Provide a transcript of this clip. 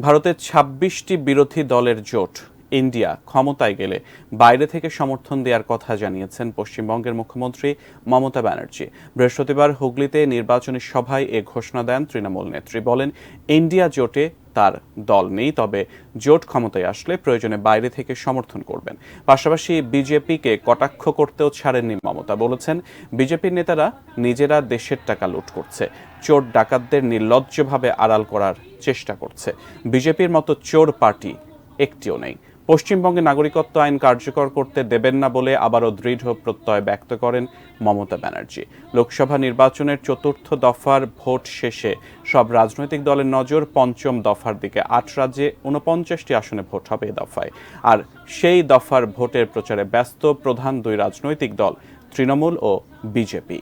ভারতের ২৬টি বিরোধী দলের জোট ইন্ডিয়া ক্ষমতায় গেলে বাইরে থেকে সমর্থন দেওয়ার কথা জানিয়েছেন পশ্চিমবঙ্গের মুখ্যমন্ত্রী মমতা ব্যানার্জি। বৃহস্পতিবার হুগলিতে নির্বাচনী সভায় এ ঘোষণা দেন তৃণমূল নেত্রী। বলেন, ইন্ডিয়া জোটে তার দল নেই, তবে জোট ক্ষমতায় আসলে প্রয়োজনে বাইরে থেকে সমর্থন করবেন। পাশাপাশি বিজেপিকে কটাক্ষ করতেও ছাড়েননি মমতা। বলেছেন, বিজেপির নেতারা নিজেরা দেশের টাকা লুট করছে, চোর ডাকাতদের নির্লজ্জভাবে আড়াল করার চেষ্টা করছে। বিজেপির মতো চোর পার্টি একটিও নেই। পশ্চিমবঙ্গে নাগরিকত্ব আইন কার্যকর করতে দেবেন না বলে আবারও দৃঢ় প্রত্যয় ব্যক্ত করেন মমতা ব্যানার্জি। লোকসভা নির্বাচনের চতুর্থ দফার ভোট শেষে সব রাজনৈতিক দলের নজর পঞ্চম দফার দিকে। ৮ রাজ্যে ৪৯টি আসনে ভোট হবে এ দফায়। আর সেই দফার ভোটের প্রচারে ব্যস্ত প্রধান দুই রাজনৈতিক দল তৃণমূল ও বিজেপি।